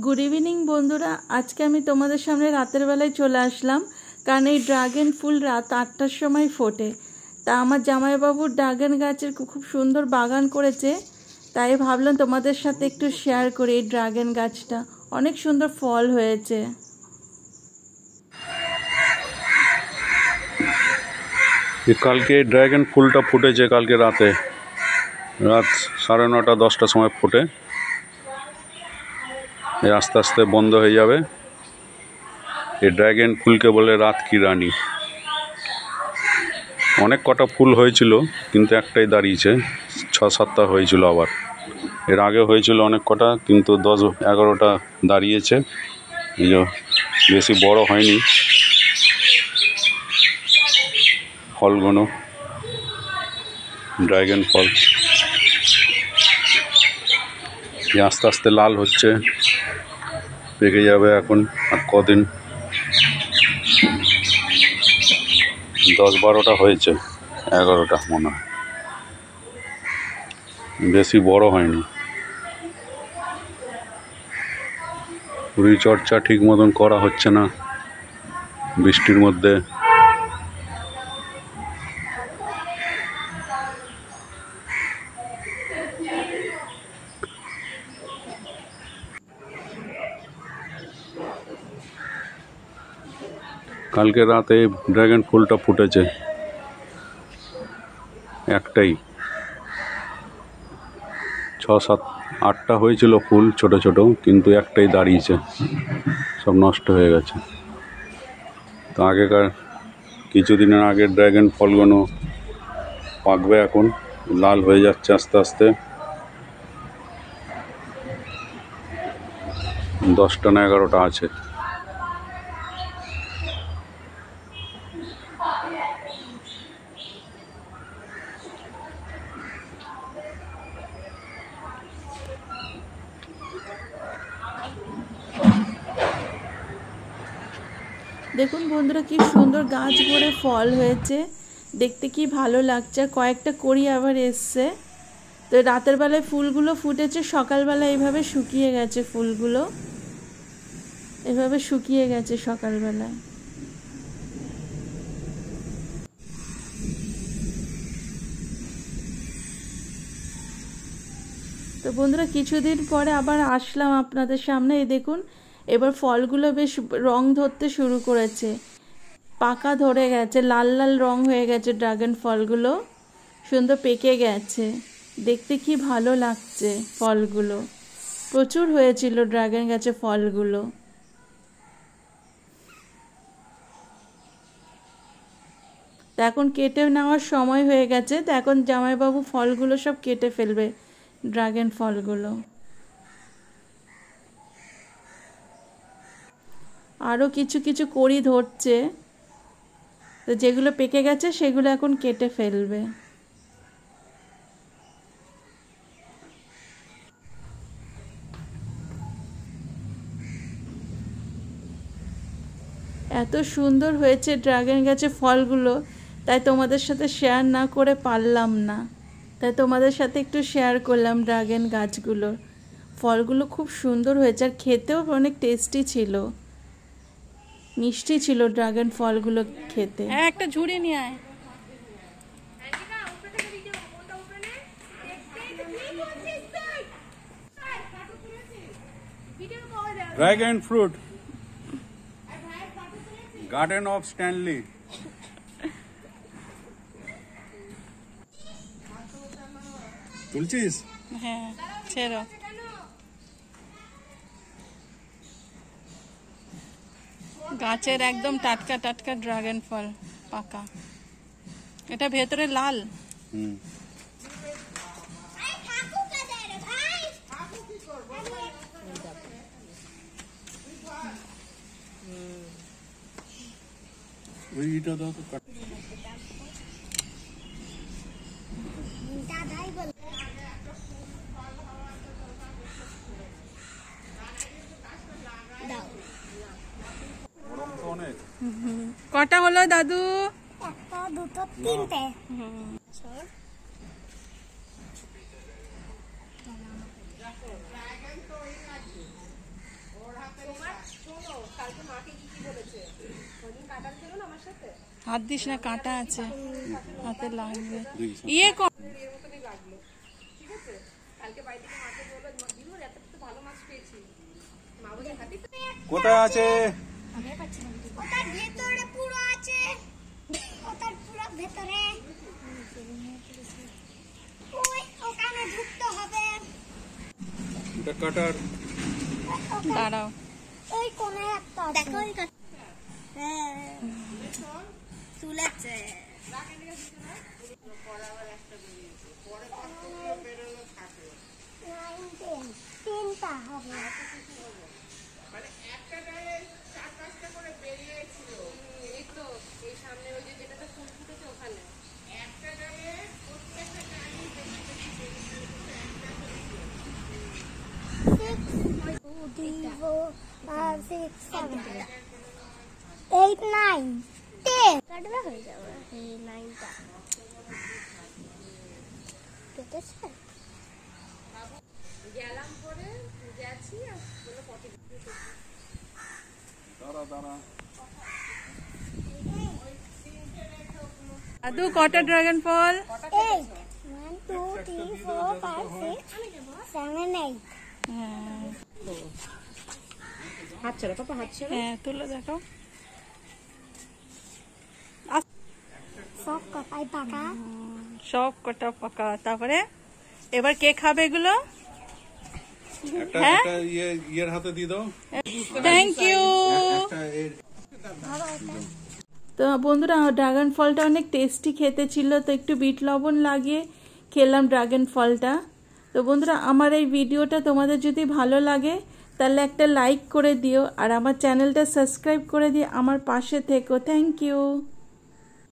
Good evening বন্ধুরা, আজকে আমি তোমাদের সামনে রাতের বেলায় চলে আসলাম, কারণ এই ড্রাগন ফুল রাত 8টার সময় ফোটে। তা আমার জামাইবাবুর ড্রাগন গাছের খুব সুন্দর বাগান করেছে, তাই ভাবলাম তোমাদের সাথে একটু শেয়ার করি। এই ড্রাগন গাছটা অনেক সুন্দর ফল হয়েছে। কালকে ড্রাগন ফুলটা ফুটেছে, কালকে রাত 9:30 10টার সময় ফোটে, আস্তে আস্তে বন্ধ হয়ে যাবে। এই ড্রাগন ফুলকে বলে রাত কি রানী। অনেক কটা ফুল হয়েছিল কিন্তু একটাই দাঁড়িয়েছে, 6-7টা হয়েছিল, আবার এর আগে হয়েছিল অনেক কটা, কিন্তু 10-11টা দাঁড়িয়েছে। এই যে বেশি বড় হয়নি ফলগুলো, ড্রাগন ফল আস্তে আস্তে লাল হচ্ছে, পেকে যাবে এখন আর কদিন। 10-12টা হয়েছে, 11টা মনে হয়, বেশি বড় হয়নি। পরিচর্যা ঠিক মতন করা হচ্ছে না বৃষ্টির মধ্যে। কালকে রাতে ড্রাগন ফুলটা ফুটেছে একটাই, 6-7-8টা হয়েছিল ফুল ছোট ছোট, কিন্তু একটাই দাঁড়িয়েছে, সব নষ্ট হয়ে গেছে। তো আগেকার কিছুদিনের আগের ড্রাগন ফলগুলো পাকবে, এখন লাল হয়ে যাচ্ছে আস্তে আস্তে। 10টা না 11টা আছে। দেখুন বন্ধুরা, কি সুন্দর গাছ ভরে ফল হয়েছে, দেখতে কি ভালো লাগছে। কয়েকটা কড়ি আবার এসছে। তো রাতের বেলায় ফুলগুলো ফুটেছে, সকালবেলা এইভাবে শুকিয়ে গেছে, ফুলগুলো এভাবে শুকিয়ে গেছে সকালবেলায়। তো বন্ধুরা, কিছুদিন পরে আবার আসলাম আপনাদের সামনে। এই দেখুন, এবার ফলগুলো বেশ রং ধরতে শুরু করেছে, পাকা ধরে গেছে, লাল লাল রং হয়ে গেছে। ড্রাগন ফলগুলো সুন্দর পেকে গেছে, দেখতে কি ভালো লাগছে। ফলগুলো প্রচুর হয়েছিল ড্রাগন গাছে ফলগুলো। তো এখন কেটে নেওয়ার সময় হয়ে গেছে, তো এখন জামাইবাবু ফলগুলো সব কেটে ফেলবে, ড্রাগন ফলগুলো। আরও কিছু কিছু কড়ি ধরছে, তো যেগুলো পেকে গেছে সেগুলো এখন কেটে ফেলবে। এত সুন্দর হয়েছে ড্রাগন গাছে ফলগুলো, তাই তোমাদের সাথে শেয়ার না করে পারলাম না, তাই তোমাদের সাথে একটু শেয়ার করলাম। ড্রাগন গাছগুলোর ফলগুলো খুব সুন্দর হয়েছে, আর খেতেও অনেক টেস্টি ছিল, মিষ্টি ছিল ড্রাগন ফলগুলো খেতে। একটা ঝুড়ি নিয়ে আয়। Dragon fruit, garden of Stanley. তুলছিস? হ্যাঁ, ছেড়ো। গাছের একদম টাটকা টাটকা ড্রাগন ফল পাকা, এটা ভেতরে লাল। ওইটা দাও তো। কটা হলো দাদু? একটা, দুটো, তিনটে। হাত দিস না, কাঁটা আছে, হাতে লাগবে। ইয়ে কোথায় আছে? ওটার ভেতরে পুরো আছে, ওটার পুরো ভেতরে। ওই ওখানে ঢুকতে হবে। এটা কাটার। দাঁড়াও, ওই কোণে একটা দেখো, ওই হ্যাঁ তুলেছে। তিনটা হবে। Eight, 9, 10 কাটবে হয়ে যাবে। এই 9টা কেটেছে। গেলাম পরে যাচ্ছি আর বলে পটি দাঁড়া দাদু কটা ড্রাগন ফল? 8, 1, 2, 3, 4, 5, 6, 7, 8। হাত ছাড়া পাপা, হাত ছাড়া। হ্যাঁ, তুলে দেখো। সব কটাই পাকা, সব কটা পাকা। তারপরে এবার কে খাবে এগুলো? একটা ইয়ের হাতে দিয়ে দাও। Thank you. তো বন্ধুরা, ড্রাগন ফলটা অনেক টেস্টি খেতে ছিল, তো একটু বিট লবণ লাগিয়ে খেলাম ড্রাগন ফলটা। তো বন্ধুরা, আমার এই ভিডিওটা তোমাদের যদি ভালো লাগে তাহলে একটা লাইক করে দিও, আর আমার চ্যানেলটা সাবস্ক্রাইব করে দিয়ে আমার পাশে থেকো। Thank you.